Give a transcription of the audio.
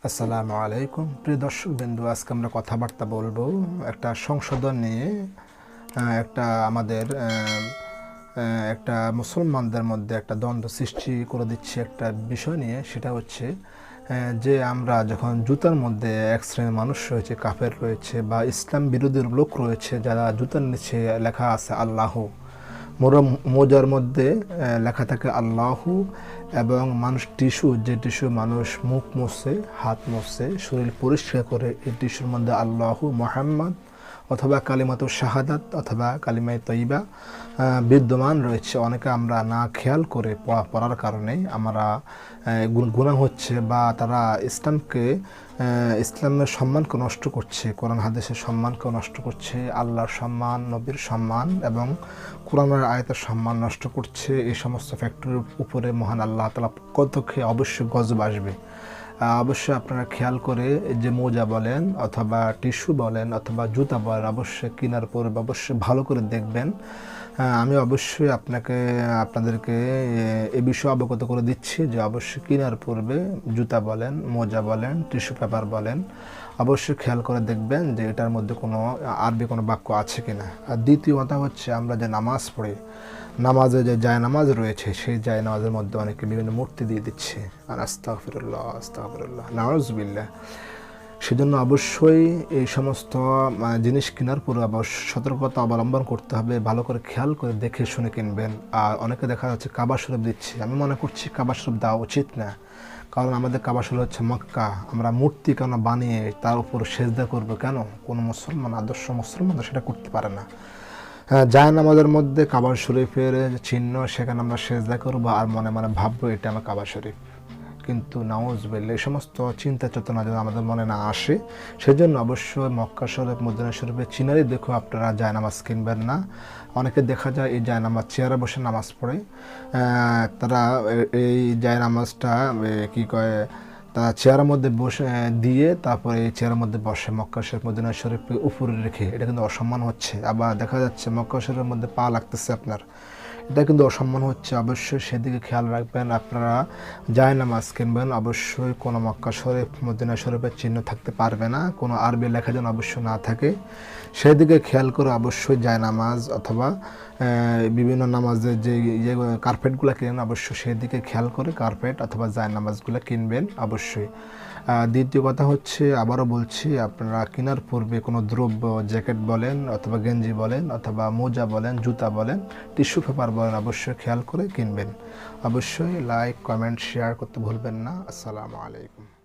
আসসালামু আলাইকুম প্রিয় দর্শক বিন্দু, আজকে আমরা কথাবার্তা বলবো একটা সংশোধন নিয়ে। একটা আমাদের একটা মুসলমানদের মধ্যে একটা দ্বন্দ্ব সৃষ্টি করে দিচ্ছে একটা বিষয় নিয়ে। সেটা হচ্ছে যে আমরা যখন জুতার মধ্যে এক শ্রেণীর মানুষ রয়েছে, কাফের রয়েছে বা ইসলাম বিরোধী লোক রয়েছে, যারা জুতার নিচে লেখা আছে আল্লাহ, মোজার মধ্যে লেখা থাকে আল্লাহু, এবং মানুষ যে টিস্যু মানুষ মুখ মুছে, হাত মুছে, শরীর পরিষ্কার করে, এই টিস্যুর মধ্যে আল্লাহু মোহাম্মদ অথবা কালিমাতু শাহাদাত অথবা কালিমায়ে তয়্যিবা বিদ্যমান রয়েছে। অনেকে আমরা না খেয়াল করে পড়ার কারণে আমরা গুনাহ হচ্ছে, বা তারা ইসলামের সম্মানকে নষ্ট করছে, কোরআন হাদিসের সম্মানকে নষ্ট করছে, আল্লাহর সম্মান, নবীর সম্মান এবং কোরআনের আয়াতের সম্মান নষ্ট করছে। এই সমস্ত ফ্যাক্টরির উপরে মহান আল্লাহ তাআলা কতক্ষে অবশ্যই গজব আসবে। অবশ্যই আপনারা খেয়াল করে যে মোজা বলেন অথবা টিস্যু বলেন অথবা জুতা বলেন, অবশ্যই কেনার পূর্বে অবশ্যই ভালো করে দেখবেন। আমি অবশ্যই আপনাদেরকে এ বিষয়ে অবগত করে দিচ্ছি যে অবশ্যই কেনার পূর্বে জুতা বলেন, মোজা বলেন, টিস্যু পেপার বলেন, অবশ্যই খেয়াল করে দেখবেন যে এটার মধ্যে কোনো আরবি কোনো বাক্য আছে কিনা। আর দ্বিতীয় কথা হচ্ছে, আমরা যে নামাজ পড়ি, নামাজে যে জায়নামাজ রয়েছে, সেই জায়নামাজের মধ্যে অনেকে বিভিন্ন মূর্তি দিয়ে দিচ্ছে। আর আস্তাগফিরুল্লাহ, আস্তাগফিরুল্লাহ, নাউযুবিল্লাহ। সেজন্য অবশ্যই এই সমস্ত জিনিস কেনার পরে অবশ্যই সতর্কতা অবলম্বন করতে হবে, ভালো করে খেয়াল করে দেখে শুনে কিনবেন। আর অনেকে দেখা যাচ্ছে কাবা শরীফ দিচ্ছে, আমি মনে করছি কাবা শরীফ দেওয়া উচিত না, কারণ আমাদের কাবা শরীফ হচ্ছে মক্কা। আমরা মূর্তি কেন বানিয়ে তার উপর সেজদা করবো কেন? কোনো মুসলমান, আদর্শ মুসলমান সেটা করতে পারে না। জায়নামাজের মধ্যে কাবা শরীফের চিহ্ন, সেখানে আমরা সেজদা করবো আর মনে মনে ভাববো এটা আমার কাবা শরীফ। কিন্তু নাউজুবিল্লাহ, এই সমস্ত চিন্তা চেতনা যেন আমাদের মনে না আসে, সেজন্য অবশ্যই মক্কা শরীফ, মদিনা শরীফের চিনারি দেখো আপনারা জায়নামাজ কিনবেন না। অনেকে দেখা যায় এই জায়নামাজ চেয়ারে বসে নামাজ পড়ে, তারা এই জায়নামাজটা কী কয়, তারা চেয়ারের মধ্যে বসে দিয়ে তারপরে এই চেয়ারের মধ্যে বসে মক্কা শরীফ, মদিনা শরীফকে উপরে রেখে। এটা কিন্তু অসম্মান হচ্ছে। আবার দেখা যাচ্ছে মক্কা শরীফের মধ্যে পা লাগতেছে আপনার, এটা কিন্তু অসম্মান হচ্ছে। অবশ্যই সেদিকে খেয়াল রাখবেন। আপনারা জায়নামাজ কিনবেন, অবশ্যই কোনো মক্কা শরীফ, মদিনা শরীফের চিহ্ন থাকতে পারবে না, কোনো আরবি লেখা যেন অবশ্যই না থাকে, সেদিকে খেয়াল করে অবশ্যই জায়নামাজ অথবা বিভিন্ন নামাজের যে কার্পেটগুলো কিনেন, অবশ্যই সেদিকে খেয়াল করে কার্পেট অথবা জায়নামাজগুলো কিনবেন অবশ্যই। দ্বিতীয় কথা হচ্ছে, আবারও বলছি, আপনারা কেনার পূর্বে কোনো দ্রব্য, জ্যাকেট বলেন অথবা গেঞ্জি বলেন অথবা মোজা বলেন, জুতা বলেন, টিস্যু পেপার বলেন, অবশ্যই খেয়াল করে কিনবেন। অবশ্যই লাইক, কমেন্ট, শেয়ার করতে ভুলবেন না। আসসালামু আলাইকুম।